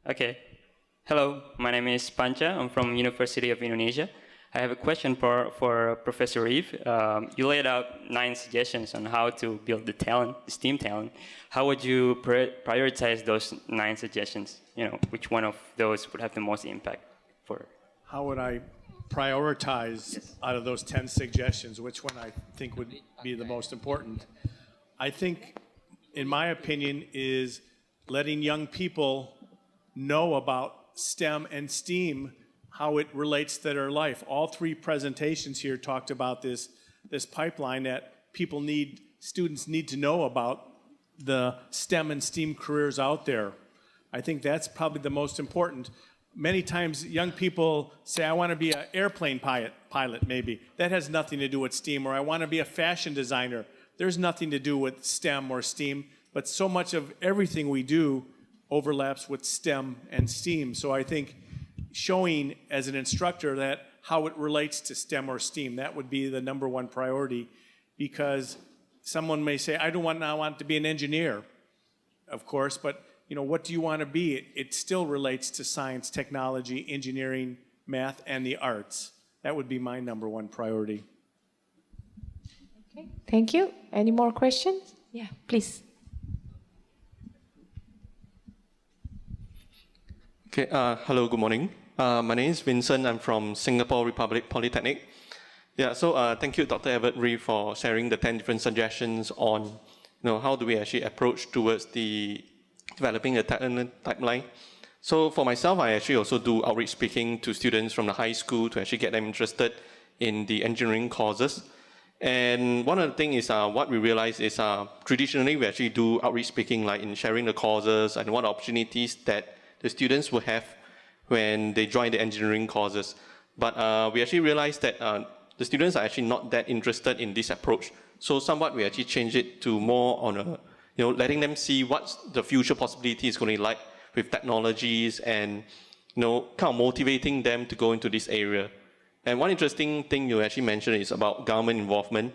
Okay. Hello, my name is Pancha. I'm from University of Indonesia. I have a question for Professor Reeve. You laid out 9 suggestions on how to build the talent, the STEAM talent. How would you prioritize those 9 suggestions? Which one of those would have the most impact for? How would I prioritize out of those 10 suggestions, which one I think would be the most important? I think, in my opinion, is letting young people know about STEM and STEAM, how it relates to their life. All 3 presentations here talked about this pipeline that students need to know about the STEM and STEAM careers out there. I think that's probably the most important. Many times young people say, I want to be an airplane pilot maybe. That has nothing to do with STEAM. Or I want to be a fashion designer. There's nothing to do with STEM or STEAM, but so much of everything we do overlaps with STEM and STEAM. So I think showing as an instructor that how it relates to STEM or STEAM, that would be the #1 priority, because someone may say, I want to be an engineer, of course, but what do you want to be? It still relates to science, technology, engineering, math, and the arts. That would be my #1 priority. Okay, thank you. Any more questions? Yeah, please. Okay, hello, good morning. My name is Vincent. I'm from Singapore Republic Polytechnic. Yeah, so thank you, Dr. Everett Reeve, for sharing the 10 different suggestions on how do we actually approach towards the developing a talent pipeline. So for myself, I actually also do outreach speaking to students from the high school to actually get them interested in the engineering courses. And one of the things is what we realize is traditionally we actually do outreach speaking, like in sharing the courses and what opportunities that the students will have when they join the engineering courses. But we actually realized that the students are actually not that interested in this approach. So somewhat we actually change it to more on letting them see what the future possibility is going to be like with technologies and kind of motivating them to go into this area. And one interesting thing you actually mentioned is about government involvement.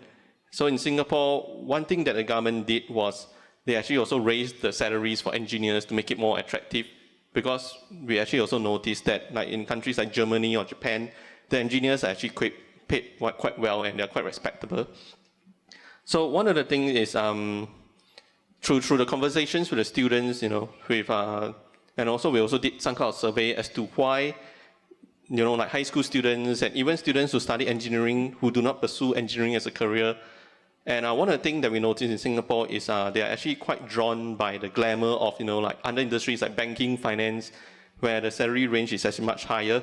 So in Singapore, one thing that the government did was they actually also raised the salaries for engineers to make it more attractive, because we actually also noticed that like in countries like Germany or Japan, the engineers are actually paid quite well and they're quite respectable. So one of the things is through the conversations with the students, and also we also did some kind of survey as to why, like high school students and even students who study engineering who do not pursue engineering as a career. And one of the things that we noticed in Singapore is they are actually quite drawn by the glamour of, like other industries like banking, finance, where the salary range is actually much higher.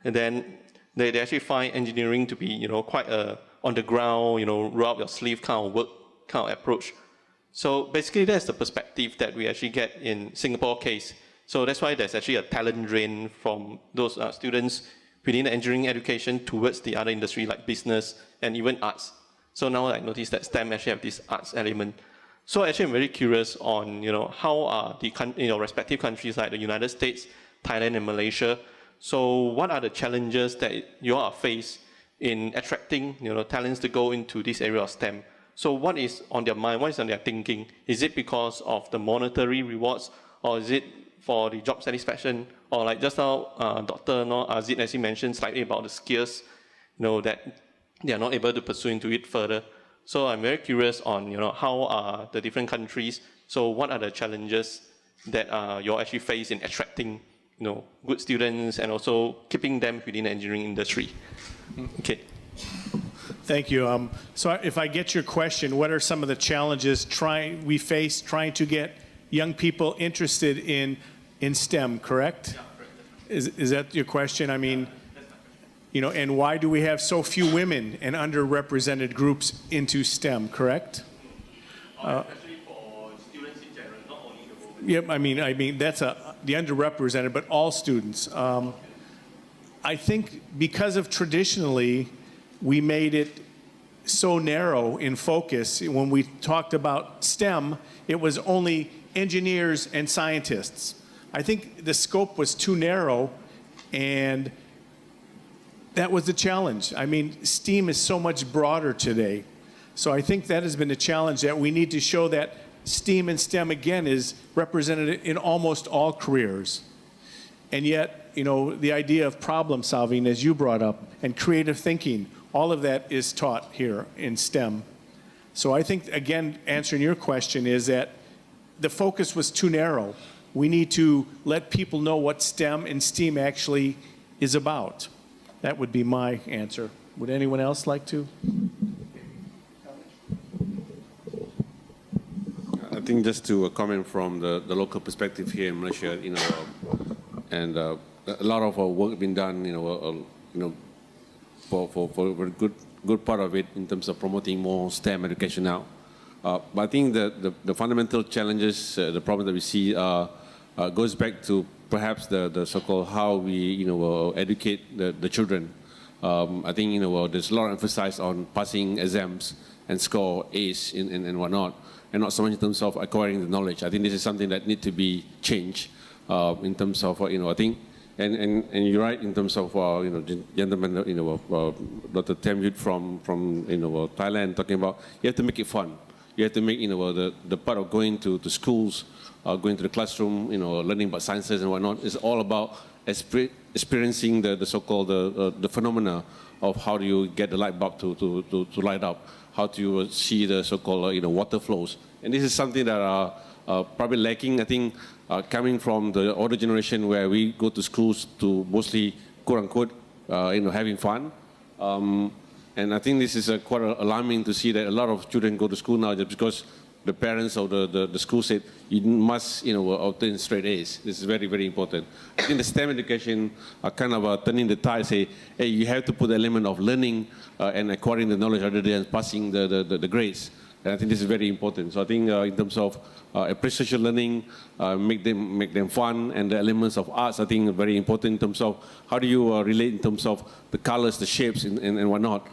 And then they actually find engineering to be, quite a on the ground, roll up your sleeve kind of work, kind of approach. So basically that's the perspective that we actually get in Singapore case. So that's why there's actually a talent drain from those students within the engineering education towards the other industry like business and even arts. So now I noticed that STEM actually have this arts element. So actually I'm very curious on how are the respective countries like the United States, Thailand and Malaysia. So what are the challenges that you all are faced in attracting talents to go into this area of STEM? So what is on their mind, what is on their thinking? Is it because of the monetary rewards, or is it for the job satisfaction, or like just now Dr. Azid actually mentioned slightly about the skills that they are not able to pursue into it further. So I'm very curious on how are the different countries, so what are the challenges that you actually face in attracting good students and also keeping them within the engineering industry? Okay. Thank you. So if I get your question, what are some of the challenges we face trying to get young people interested in STEM, correct? Yeah, correct. Is that your question? I mean, and why do we have so few women and underrepresented groups into STEM, correct? Especially for students in general, not only the women. Yep, I mean that's the underrepresented, but all students. I think because of traditionally, we made it so narrow in focus. When we talked about STEM, it was only engineers and scientists. I think the scope was too narrow, and that was the challenge. I mean, STEAM is so much broader today. So I think that has been a challenge, that we need to show that STEAM and STEM, again, is represented in almost all careers. And yet, the idea of problem solving, as you brought up, and creative thinking, all of that is taught here in STEM. So I think, again, answering your question is that the focus was too narrow. We need to let people know what STEM and STEAM actually is about. That would be my answer. Would anyone else like to? I think just to comment from the local perspective here in Malaysia, and a lot of work been done, for a good part of it in terms of promoting more STEM education now. But I think the fundamental challenges, the problem that we see, goes back to perhaps the so-called how we educate the children. I think there's a lot of emphasis on passing exams and score A's and whatnot, and not so much in terms of acquiring the knowledge. I think this is something that needs to be changed in terms of I think. And you're right in terms of gentlemen, Dr. Tiamyod from Thailand talking about you have to make it fun. You have to make the part of going to schools, going to the classroom, learning about sciences and whatnot is all about experiencing the so-called the phenomena of how do you get the light bulb to light up, how do you see the so-called water flows, and this is something that are probably lacking. I think coming from the older generation where we go to schools to mostly quote unquote having fun. And I think this is quite alarming to see that a lot of children go to school now just because the parents or the school said you must obtain straight A's. This is very, very important. I think the STEM education are kind of turning the tide, say, hey, you have to put the element of learning and acquiring the knowledge rather than passing the grades. And I think this is very important. So I think in terms of appreciation learning, make them fun, and the elements of arts, I think are very important in terms of how do you relate in terms of the colors, the shapes, and whatnot,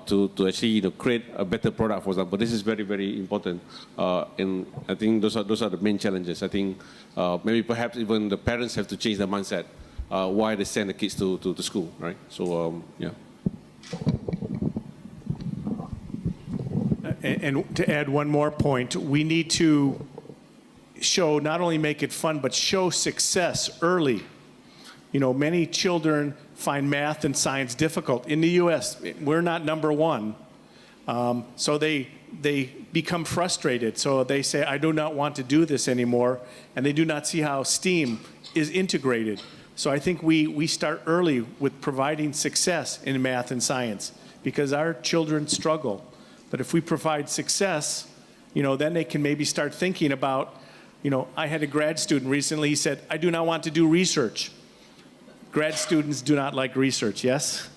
to actually create a better product, for example. This is very, very important. And I think those are the main challenges. I think maybe perhaps even the parents have to change their mindset why they send the kids to school, right? So, yeah. And to add one more point, we need to show, not only make it fun, but show success early. Many children find math and science difficult. In the U.S., we're not number one. So they become frustrated. So they say, I do not want to do this anymore. And they do not see how STEAM is integrated. So I think we start early with providing success in math and science because our children struggle. But if we provide success, then they can maybe start thinking about, I had a grad student recently, he said, I do not want to do research. Grad students do not like research, yes?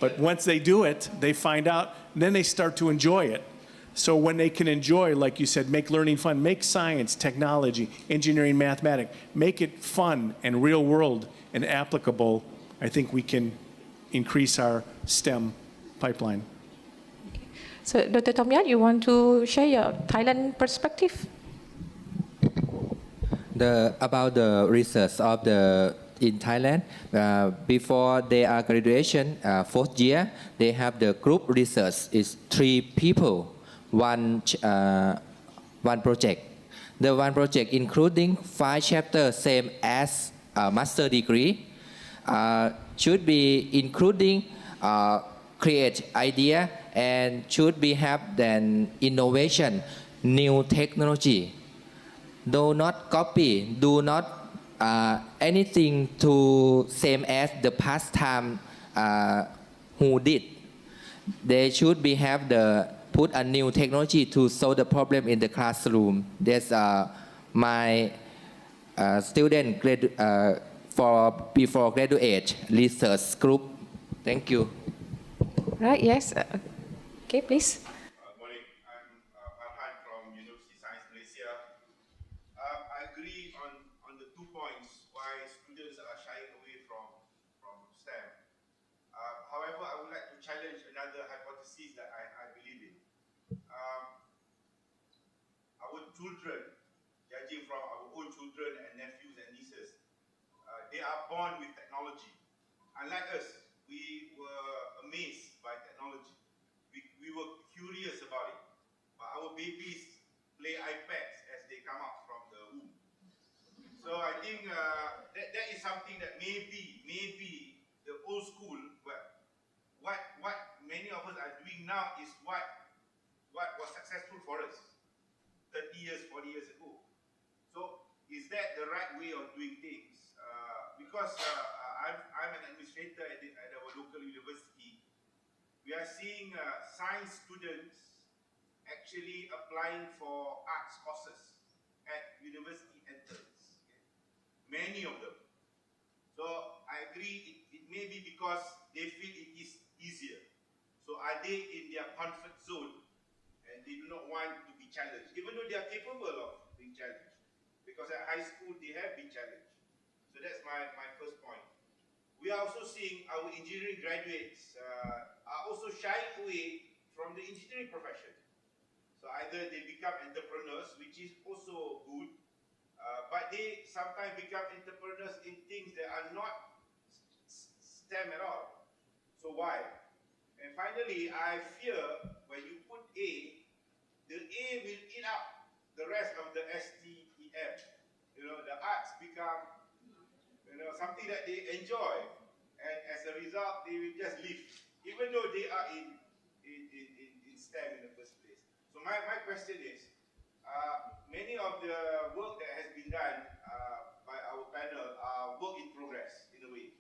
But once they do it, they find out, then they start to enjoy it. So when they can enjoy, like you said, make learning fun, make science, technology, engineering, mathematics, make it fun and real world and applicable, I think we can increase our STEM pipeline. So, Dr. Tiamyod, you want to share your Thailand perspective? About the research of in Thailand, before they are graduation, fourth year, they have the group research. It's 3 people, one project. The one project including 5 chapters, same as a master degree, should be including create idea and should be have then innovation, new technology. Do not copy, do not anything to same as the past time who did. They should be have put a new technology to solve the problem in the classroom. That's my student before graduate research group. Thank you. Right, yes. Okay, please. Morning, I'm from University of Science Malaysia. I agree on the 2 points why students are shying away from STEM. However, I would like to challenge another hypothesis that I believe in. Our children, judging from our own children and nephews and nieces, they are born with technology. Unlike us, we were amazed by technology. We were curious about it. But our babies play iPads as they come out from the womb. So I think think that is something that maybe the old school, but what many of us are doing now is what was successful for us 30 years, 40 years ago. So is that the right way of doing things? Because I'm an administrator at our local university, we are seeing science students actually applying for arts courses at university entrance. Okay? Many of them. So I agree it may be because they feel it is easier. So are they in their comfort zone and they do not want to be challenged, even though they are capable of being challenged? Because at high school they have been challenged. So that's my first point. We are also seeing our engineering graduates are also shying away from the engineering profession. So either they become entrepreneurs, which is also good, but they sometimes become entrepreneurs in things that are not STEM at all. So why? And finally, I fear when you put A, the A will eat up the rest of the STEM. You know, the arts become, something that they enjoy, and as a result, they will just leave, even though they are in STEM in the first place. So my question is, many of the work that has been done by our panel are work in progress in a way.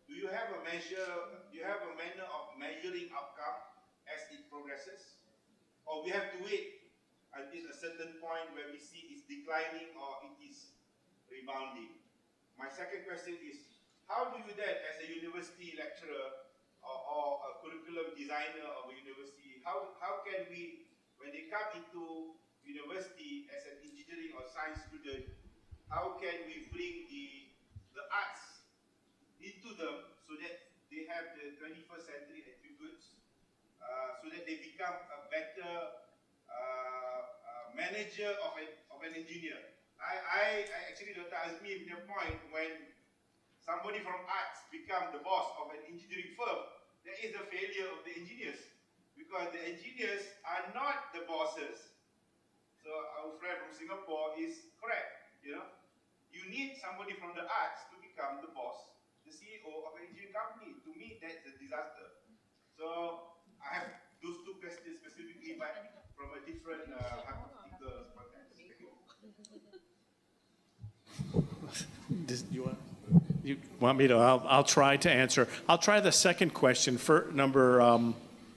Do you have a manner of measuring outcome as it progresses? Or we have to wait until a certain point where we see it's declining or it is rebounding? My second question is, how do you then, as a university lecturer or a curriculum designer of a university, how can we, when they come into university as an engineering or science student, how can we bring the arts into them so that they have the 21st century attributes, so that they become a better manager of an engineer? I actually, Dr. Azmi, made a point when somebody from arts become the boss of an engineering firm, that is the failure of the engineers, because the engineers are not the bosses. So our friend from Singapore is correct. You need somebody from the arts to become the boss, the CEO of an engineering company. To me, that's a disaster. So I have those two questions specifically, but from a different hypothetical context. Thank you. You want me to? I'll try to answer. I'll try the second question for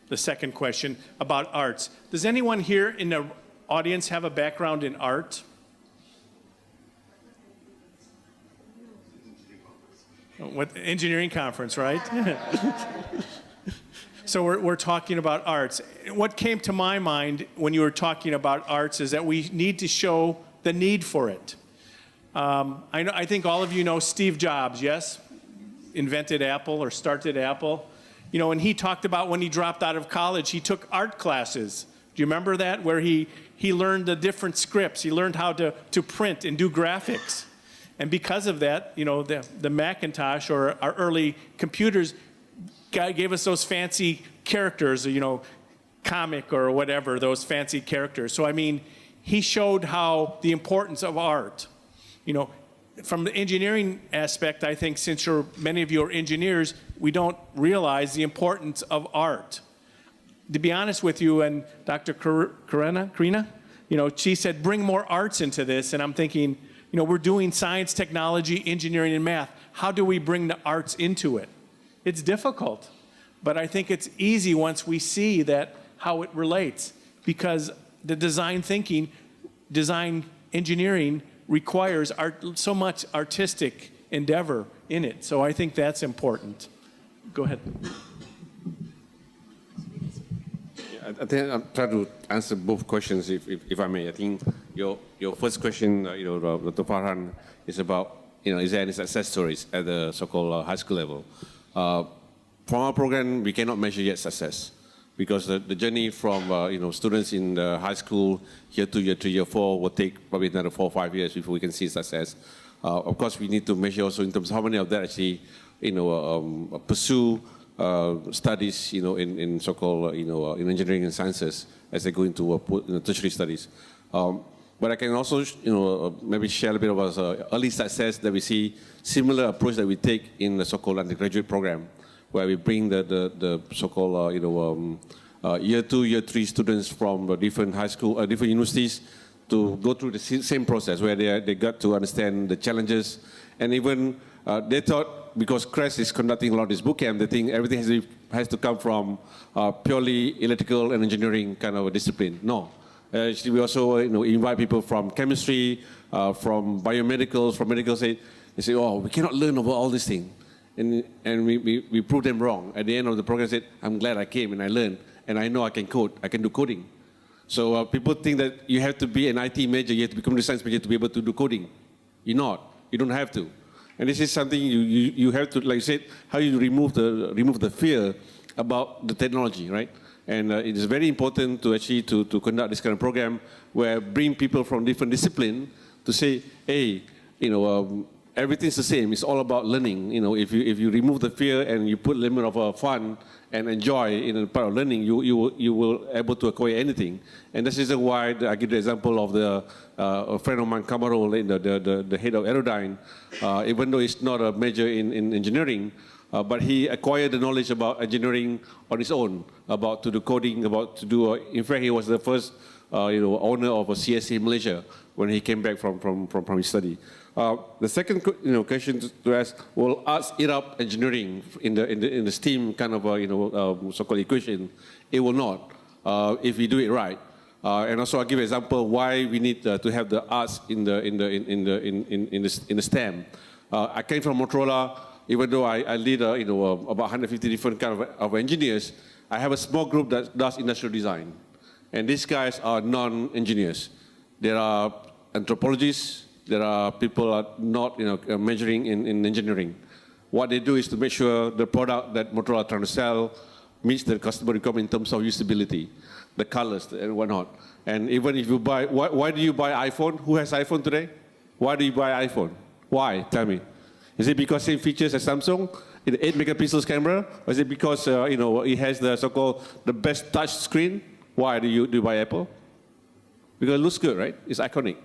the second question about arts. Does anyone here in the audience have a background in art? What engineering conference, right? So we're talking about arts. What came to my mind when you were talking about arts is that we need to show the need for it. I think all of you know Steve Jobs, yes? Invented Apple or started Apple. And he talked about when he dropped out of college, he took art classes. Do you remember that? Where he learned the different scripts. He learned how to print and do graphics. And because of that, the Macintosh or our early computers gave us those fancy characters, comic or whatever, those fancy characters. So, he showed how the importance of art. From the engineering aspect, I think since many of you are engineers, we don't realize the importance of art. To be honest with you, and Dr. Karina, she said, bring more arts into this. And I'm thinking, we're doing science, technology, engineering, and math. How do we bring the arts into it? It's difficult, but I think it's easy once we see how it relates, because the design thinking, design engineering requires so much artistic endeavor in it. So I think that's important. Go ahead. I think I'll try to answer both questions, if I may. I think your first question, Dr. Farhan, is about, is there any success stories at the so-called high school level? From our program, we cannot measure yet success, because the journey from students in the high school, year 2, year 3, year 4, will take probably another 4 or 5 years before we can see success. Of course, we need to measure also in terms of how many of that actually, pursue studies, in so-called, in engineering and sciences as they go into tertiary studies. But I can also, maybe share a bit about early success that we see, similar approach that we take in the so-called undergraduate program, where we bring the so-called, year 2, year 3 students from different high school, different universities to go through the same process, where they got to understand the challenges. And even they thought, because CREST is conducting a lot of this boot camp, they think everything has to come from purely electrical and engineering kind of a discipline. No. Actually, we also invite people from chemistry, from biomedicals, from medical side. They say, oh, we cannot learn about all these things. And we prove them wrong. At the end of the program, I said, I'm glad I came and I learned, and I know I can code, I can do coding. So people think that you have to be an IT major, you have to become a science major to be able to do coding. You're not. You don't have to. And this is something you have to, like I said, how you remove the fear about the technology, right? And it is very important to actually to conduct this kind of program where bring people from different disciplines to say, hey, everything's the same. It's all about learning. If you remove the fear and you put a limit of fun and enjoy in a part of learning, you will able to acquire anything. And this is why I give the example of a friend of mine, Kamarul, the head of Aerodyne, even though he's not a major in engineering, but he acquired the knowledge about engineering on his own, about to do coding, about to do. In fact, he was the first, owner of a CSA Malaysia when he came back from his study. The second, question to ask: will arts eat up engineering in the STEAM kind of so-called equation? It will not if we do it right. And also, I'll give an example why we need to have the arts in the STEM. I came from Motorola. Even though I lead about 150 different kind of engineers, I have a small group that does industrial design. And these guys are non-engineers. There are anthropologists, there are people are not majoring in engineering. What they do is to make sure the product that Motorola is trying to sell meets the customer requirement in terms of usability, the colors and whatnot. And even if you buy, why do you buy iPhone? Who has iPhone today? Why do you buy iPhone? Why? Tell me. Is it because same features as Samsung, the 8 megapixels camera, or is it because it has the so-called the best touch screen? Why do you buy Apple? Because it looks good, right? It's iconic,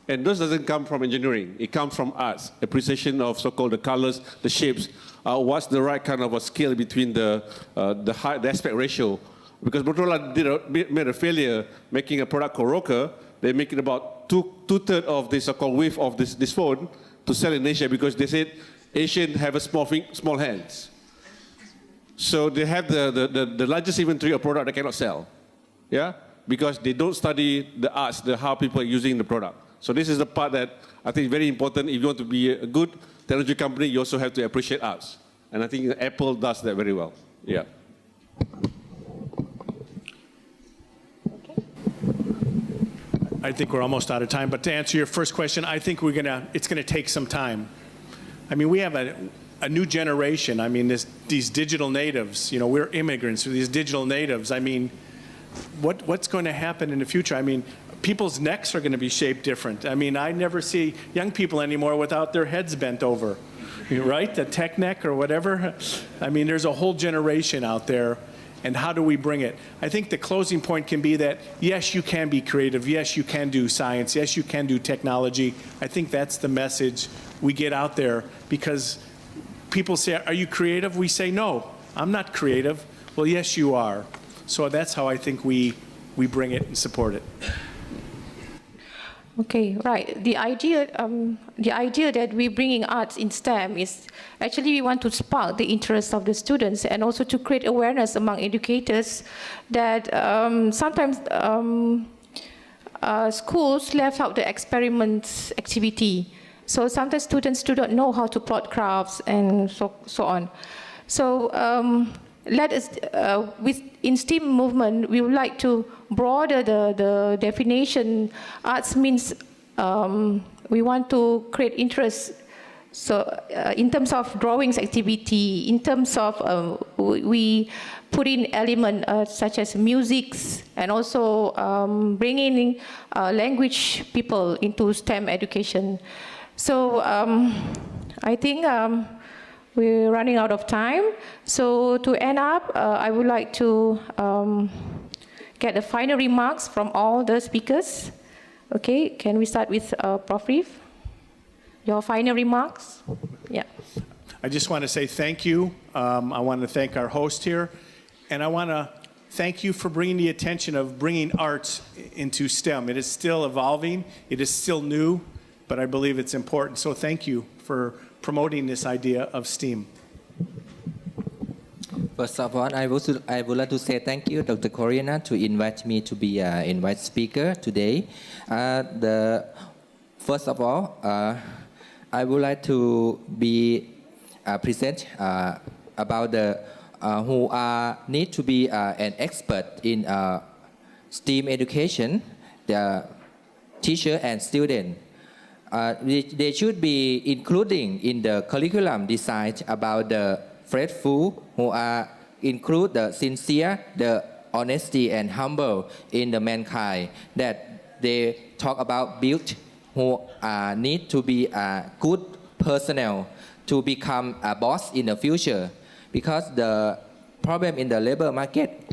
and this doesn't come from engineering. It comes from arts, appreciation of so-called the colors, the shapes. What's the right kind of a scale between the aspect ratio? Because Motorola made a failure making a product called Roker. They make it about two-thirds of the so-called width of this phone to sell in Asia because they said Asians have a small hands. So they have the largest inventory of product they cannot sell, yeah, because they don't study the arts, how people are using the product. So this is the part that I think is very important. If you want to be a good technology company, you also have to appreciate arts, and I think Apple does that very well. Yeah. I think we're almost out of time, but to answer your first question, I think it's gonna take some time. I mean, we have a new generation. I mean, these digital natives, we're immigrants, so these digital natives, I mean, what's going to happen in the future? I mean, people's necks are gonna be shaped different. I mean, I never see young people anymore without their heads bent over, right? The tech neck or whatever. I mean, there's a whole generation out there. And how do we bring it? I think the closing point can be that, yes, you can be creative. Yes, you can do science. Yes, you can do technology. I think that's the message we get out there because people say, are you creative? We say, no, I'm not creative. Well, yes, you are. So that's how I think we bring it and support it. Okay, right. The idea that we're bringing arts in STEM is actually we want to spark the interest of the students and also to create awareness among educators that sometimes schools left out the experiments activity. So sometimes students do not know how to plot graphs and so on. So let us, in STEAM movement, we would like to broaden the definition. Arts means we want to create interest. So in terms of drawings activity, in terms of we put in elements such as music and also bringing language people into STEM education. So I think we're running out of time. So to end up, I would like to get the final remarks from all the speakers. Okay, can we start with Prof. Reeve? Your final remarks? Yeah. I just want to say thank you. I want to thank our host here. And I want to thank you for bringing the attention of bringing arts into STEM. It is still evolving. It is still new, but I believe it's important. So thank you for promoting this idea of STEAM. First of all, I would like to say thank you, Dr. Coriana, to invite me to be an invite speaker today. First of all, I would like to be present about the who need to be an expert in STEAM education, the teacher and student. They should be including in the curriculum design about the faithful, who include the sincere, the honesty and humble in the mankind, that they talk about build who need to be a good personnel to become a boss in the future. Because the problem in the labor market,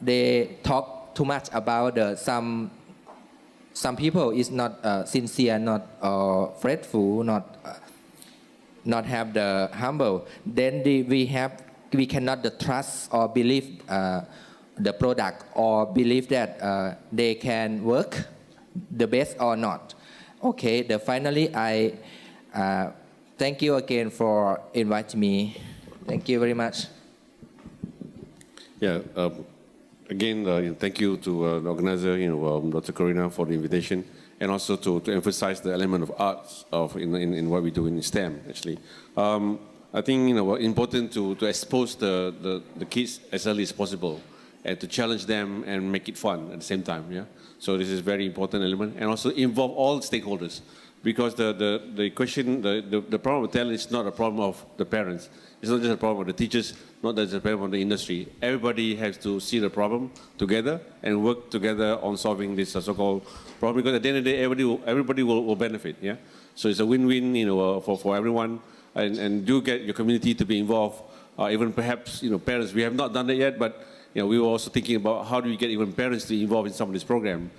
they talk too much about some people is not sincere, not faithful, not have the humble. Then we cannot trust or believe the product, or believe that they can work the best or not. Okay, finally I thank you again for inviting me. Thank you very much. Yeah, again, thank you to the organizer, Dr. Corina, for the invitation, and also to emphasize the element of arts in what we do in STEM, actually. I think important to expose the kids as early as possible, and to challenge them and make it fun at the same time. Yeah. So this is a very important element, and also involve all stakeholders, because the problem with talent is not a problem of the parents. It's not just a problem of the teachers, not just a problem of the industry. Everybody has to see the problem together and work together on solving this so-called problem, because at the end of the day, everybody will benefit. Yeah. So it's a win-win, for everyone, and do get your community to be involved. Even perhaps, parents. We have not done that yet, but we were also thinking about how do we get even parents to involve in some of this program.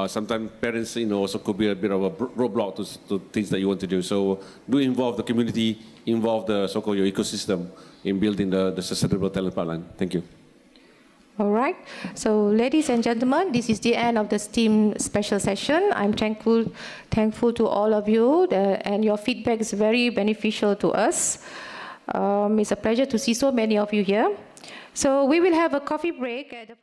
Sometimes parents, also could be a bit of a roadblock to things that you want to do. So do involve the community, involve the so-called your ecosystem in building the sustainable talent pipeline. Thank you. All right. So, ladies and gentlemen, this is the end of the STEAM special session. I'm thankful to all of you, and your feedback is very beneficial to us. It's a pleasure to see so many of you here. So we will have a coffee break at the